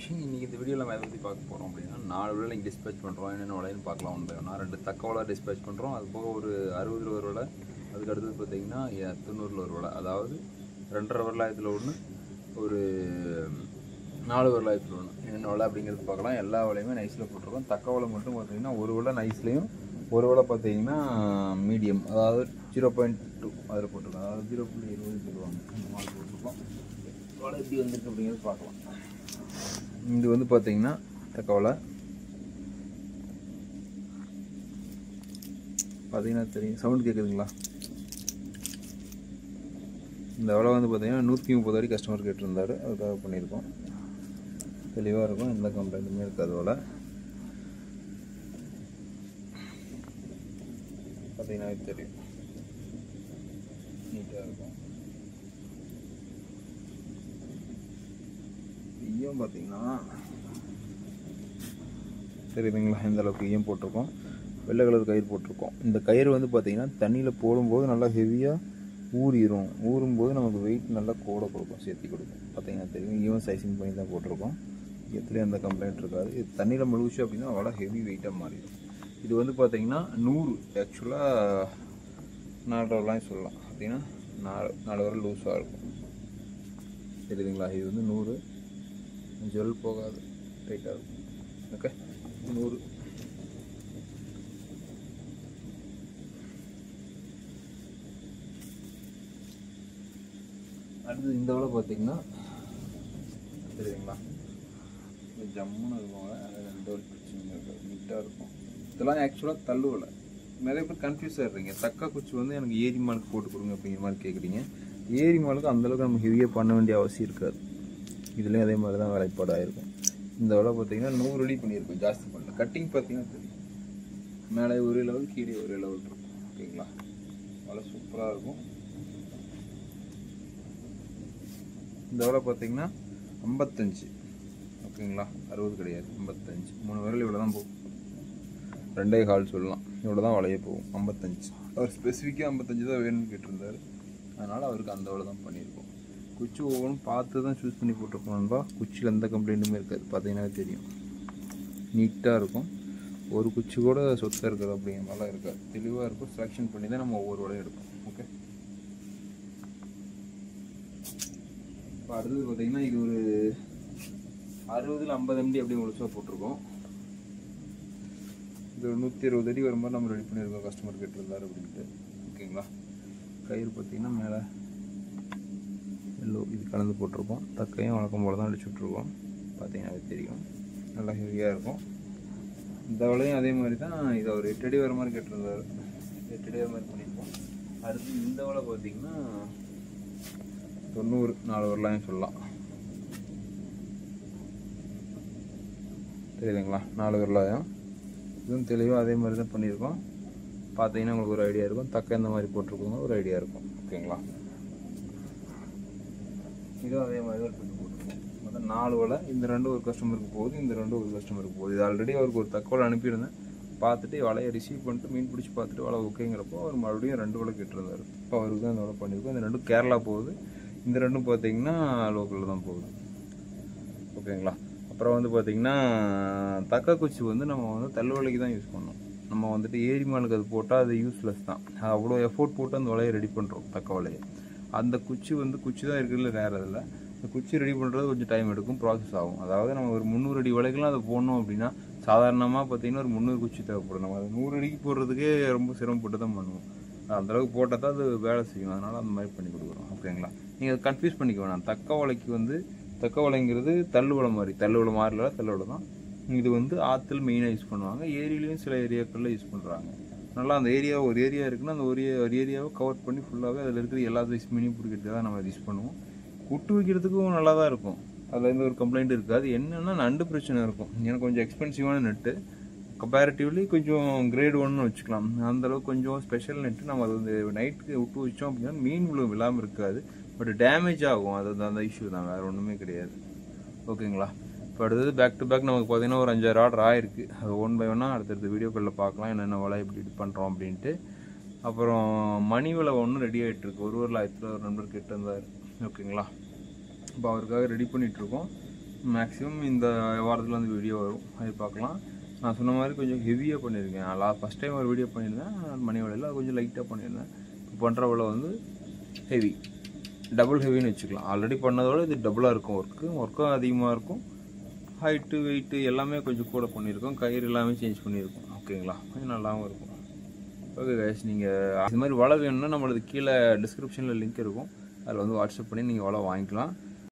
Phishing. இன்றைக்கி இந்த வீடியோவில் நம்ம எதை பற்றி பார்க்க போகிறோம் அப்படின்னா 4 விலை இங்கே டிஸ்பேச் பண்ணுறோம். என்னென்ன விலைன்னு பார்க்கலாம். வந்தோம்னா 2 தக்கவலை டிஸ்பேச் பண்ணுறோம். அது போக ஒரு 60 ரூபா விலை. அதுக்கு அடுத்தது பார்த்திங்கன்னா 90 ஒரு விலை. அதாவது 2.5 வரலாயத்தில் ஒன்று, ஒரு 4 வரலாயத்தில் ஒன்று. என்னென்ன விலை அப்படிங்கிறது பார்க்கலாம். எல்லா விலையுமே நைஸில் போட்டிருக்கோம். தக்கவலை மட்டும் பார்த்திங்கன்னா ஒரு விலை நைஸ்லேயும், ஒரு விலை பார்த்திங்கன்னா மீடியம், அதாவது 0.2 அதில் போட்டிருக்கோம். அதாவது 0.20 சொல்லுவாங்க. இந்த மாதிரி போட்டிருக்கோம். வலை எப்படி வந்துருக்கு அப்படிங்கிறது பார்க்கலாம். இது வந்து பார்த்தீங்கன்னா தக்கவலை பார்த்தீங்கன்னா தெரியும். சவுண்ட் கேட்குதுங்களா? இந்த வலை வந்து பார்த்தீங்கன்னா 130 வரைக்கும் கஸ்டமர் கேட்டிருந்தாரு. அதுக்காக பண்ணியிருக்கோம். தெளிவாக இருக்கும், எந்த கம்ப்ளைண்ட்டுமே இருக்காது. வலை பார்த்தீங்கன்னா தெரியும், நீட்டாக இருக்கும். ஈயம் பார்த்தீங்கன்னா தெரியுதுங்களா? இந்த அளவுக்கு ஈயம் போட்டிருக்கோம். வெள்ளை கலர் கயிறு போட்டிருக்கோம். இந்த கயிறு வந்து பார்த்தீங்கன்னா தண்ணியில் போடும்போது நல்லா ஹெவியாக ஊறிடும். ஊறும்போது நமக்கு வெயிட் நல்லா கூட கொடுக்கும், சேர்த்தி கொடுக்கும். பார்த்தீங்கன்னா தெரியும், ஈவன் சைசிங் பண்ணி தான் போட்டிருக்கோம். எதுலேயும் அந்த கம்ப்ளைண்ட் இருக்காது. இது தண்ணியில் முழுகுச்சு அப்படின்னா அவ்வளோ ஹெவி வெயிட்டாக மாறிடும். இது வந்து பார்த்தீங்கன்னா 100, ஆக்சுவலாக 4 வரலாம் சொல்லலாம். பார்த்தீங்கன்னா 4 வரை லூஸாக இருக்கும். தெரியுதுங்களா? இது வந்து 100, ஜுவல் போகாது, டைட்டாக இருக்கும். ஓகே, 100. அடுத்து இந்த வலை பார்த்தீங்கன்னா தெரியுதுங்களா? ஜம்முன்னு இருக்குவாங்க. அது 2 வலை பிரச்சனை இருக்காது, நீட்டாக இருக்கும். இதெல்லாம் ஆக்சுவலாக தள்ளு வலை. நிறைய பேர் கன்ஃபியூஸ் ஆகிடுறீங்க. தக்கா குச்சி வந்து எனக்கு ஏரி மாலுக்கு போட்டு கொடுங்க அப்படிங்கிற மாதிரி கேட்குறீங்க. ஏரி மாலுக்கு அந்தளவுக்கு நம்ம ஹெவியாக பண்ண வேண்டிய அவசியம் இருக்காது. இதுலேயும் அதே மாதிரி தான் வேலைப்பாடு ஆகிருக்கும். இந்த வலை பார்த்தீங்கன்னா 100 அடி பண்ணியிருக்கும், ஜாஸ்தி பண்ணல. கட்டிங் பார்த்தீங்கன்னா தெரியும், மேலே ஒரு லெவல், கீழே ஒரு லெவல் இருக்கும். ஓகேங்களா? வலை சூப்பராக இருக்கும். இந்த வலை பார்த்தீங்கன்னா 55. ஓகேங்களா? 60 கிடையாது, 55. 3 விரல் இவ்வளோ தான் போகும். 2.25 சொல்லலாம். இவ்வளோ தான் வலையே போகும், 55. அவர் ஸ்பெசிஃபிக்காக 55 தான் வேணும்னு கேட்டிருந்தார். அதனால் அவருக்கு அந்த வலை தான் பண்ணியிருக்கோம். குச்சி ஒவ்வொன்றும் பார்த்து தான் சூஸ் பண்ணி போட்டிருக்கோம்பா. குச்சியில் எந்த கம்ப்ளைண்ட்டுமே இருக்காது. பார்த்தீங்கன்னா தெரியும், நீட்டாக இருக்கும். ஒரு குச்சி கூட சொத்தாக இருக்காது அப்படிங்கிற மாதிரிலாம் இருக்காது. தெளிவாக இருக்கும். செலெக்ஷன் பண்ணி தான் நம்ம ஒவ்வொரு வலையும் எடுப்போம். ஓகே, இப்போ அடுத்தது பார்த்தீங்கன்னா இது ஒரு 60ல் 50 MD அப்படி முழுசாக போட்டிருக்கோம். இது ஒரு 120 அடி வரும்போது நம்ம ரெடி பண்ணியிருக்கோம். கஸ்டமர் கேட்டிருந்தார் அப்படின்ட்டு. ஓகேங்களா? கயிறு பார்த்தீங்கன்னா மேலே எல்லோ இது கலந்து போட்டிருக்கோம். தக்கையும் வழக்கம் போல் தான் அடிச்சு விட்ருக்கோம். பார்த்தீங்கன்னா அது தெரியும், நல்லா ஹெவியாக இருக்கும். இந்த வலையும் அதே மாதிரி தான். இதை ஒரு 8 அடி வர மாதிரி கேட்டிருந்தார். 8 அடி வர மாதிரி பண்ணியிருக்கோம். அடுத்து இந்த வலை பார்த்தீங்கன்னா 90, 4 வரலாம்னு சொல்லலாம். தெரியுதுங்களா? 4 வரலாயம். இதுவும் தெளிவாக அதே மாதிரி தான் பண்ணியிருக்கோம். பார்த்தீங்கன்னா உங்களுக்கு ஒரு ஐடியா இருக்கும். தக்கை இந்த மாதிரி போட்டிருக்கோங்க, ஒரு ஐடியா இருக்கும். ஓகேங்களா? இதுவும் அதே மாதிரி தான் போட்டுருக்கோம். மொத்தம் 4 வலை. இந்த 2 ஒரு கஸ்டமருக்கு போகுது, இந்த 2 ஒரு கஸ்டமருக்கு போகுது. இது ஆல்ரெடி அவருக்கு ஒரு தக்கவலை அனுப்பியிருந்தேன். பார்த்துட்டு வலையை ரிசீவ் பண்ணிட்டு மீன் பிடிச்சி பார்த்துட்டு வலை ஓகேங்கிறப்போ அவர் மறுபடியும் 2 வலை கேட்டிருந்தார். இப்போ அவருக்கு தான் இந்த வலை பண்ணியிருக்கோம். இந்த 2 கேரளா போகுது, இந்த 2 பார்த்தீங்கன்னா லோக்கலில் தான் போகுது. ஓகேங்களா? அப்புறம் வந்து பார்த்திங்கன்னா தக்கா குச்சி வந்து நம்ம வந்து தள்ளுவலைக்கு தான் யூஸ் பண்ணோம். நம்ம வந்துட்டு ஏரி மாலுக்கு அது போட்டால் அது யூஸ்லெஸ் தான். அவ்வளோ எஃபோர்ட் போட்டு அந்த வலையை ரெடி பண்ணுறோம். தக்க வலையை அந்த குச்சி வந்து குச்சி தான் இருக்கிறதுல வேறு இதில். இந்த குச்சி ரெடி பண்ணுறது கொஞ்சம் டைம் எடுக்கும், ப்ராசஸ் ஆகும். அதாவது நம்ம ஒரு 300 அடி வலைக்கெல்லாம் அதை போடணும் அப்படின்னா சாதாரணமாக பார்த்தீங்கன்னா ஒரு 300 குச்சி தேவைப்படும். நம்ம அது 100 அடிக்கு போடுறதுக்கே ரொம்ப சிரமப்பட்டு தான் பண்ணுவோம். அந்தளவுக்கு போட்டால் தான் அது வேலை செய்யும். அதனால் அந்த மாதிரி பண்ணி கொடுக்குறோம். ஓகேங்களா? நீங்கள் அதை கன்ஃபியூஸ் பண்ணிக்க வேணாம். தக்க வலைக்கு வந்து தக்க வலைங்கிறது தள்ளுவலை மாதிரி. தள்ளுவலை மாறல, தள்ளுவலை தான். இது வந்து ஆற்றுல மெயினாக யூஸ் பண்ணுவாங்க. ஏரியிலையும் சில ஏரியாக்களில் யூஸ் பண்ணுறாங்க. நல்லா அந்த ஏரியா ஒரு ஏரியா இருக்குன்னா அந்த ஒரு ஏரியாவை கவர் பண்ணி ஃபுல்லாகவே அதில் இருக்கிற எல்லா சைஸ் மீனையும் பிடிக்கிறதுக்கு தான் நம்ம யூஸ் பண்ணுவோம். குட்டு வைக்கிறதுக்கும் நல்லா தான் இருக்கும். அதில் எந்த ஒரு கம்ப்ளைண்ட் இருக்காது. என்னென்னா நண்டு பிரச்சனை இருக்கும். எனக்கு கொஞ்சம் எக்ஸ்பென்சிவான நெட்டு, கம்பேரிட்டிவ்லி கொஞ்சம் கிரேட் 1ன்னு வச்சுக்கலாம். அந்தளவுக்கு கொஞ்சம் ஸ்பெஷல் நெட்டு. நம்ம அது வந்து நைட்டுக்கு விட்டு வச்சோம் அப்படின்னா மீன் விழாமல் இருக்காது, பட் டேமேஜ் ஆகும். அது அந்த இஷ்யூ தான், வேறு ஒன்றுமே கிடையாது. ஓகேங்களா? இப்போ அடுத்தது பேக் டு பேக் நமக்கு பார்த்தீங்கன்னா ஒரு 5-6 ஆர்டர் ஆயிருக்கு. அது 1 by 1 அடுத்தடுத்த வீடியோக்களில் பார்க்கலாம் என்னென்ன வலை எப்படி இது பண்ணுறோம் அப்படின்ட்டு. அப்புறம் மணி வலை ஒன்று ரெடி ஆகிட்டுருக்கு. ஒரு வரலாயத்தில் ஒரு நண்பர் கேட்டு இருந்தார். ஓகேங்களா? இப்போ அவருக்காக ரெடி பண்ணிகிட்ருக்கோம். மேக்ஸிமம் இந்த வாரத்தில் வந்து வீடியோ வரும், அது பார்க்கலாம். நான் சொன்ன மாதிரி கொஞ்சம் ஹெவியாக பண்ணியிருக்கேன். ஃபஸ்ட் டைம் ஒரு வீடியோ பண்ணியிருந்தேன் மணி வலையில், அது கொஞ்சம் லைட்டாக பண்ணியிருந்தேன். இப்போ பண்ணுற வலை வந்து ஹெவி, டபுள் ஹெவின்னு வச்சுக்கலாம். ஆல்ரெடி பண்ணதோட இது டபுளாக இருக்கும். ஒர்க்கும் அதிகமாக இருக்கும். ஹைட்டு வெயிட்டு எல்லாமே கொஞ்சம் கூட பண்ணியிருக்கோம். கயிறு எல்லாமே சேஞ்ச் பண்ணியிருக்கோம். ஓகேங்களா, கொஞ்சம் நல்லாவும் இருக்கும். ஓகே கைஸ், நீங்கள் இது மாதிரி வலை வேணும்னா நம்மளது கீழே டிஸ்கிரிப்ஷனில் லிங்க் இருக்கும், அதில் வந்து வாட்ஸ்அப் பண்ணி நீங்கள் வலை வாங்கிக்கலாம்.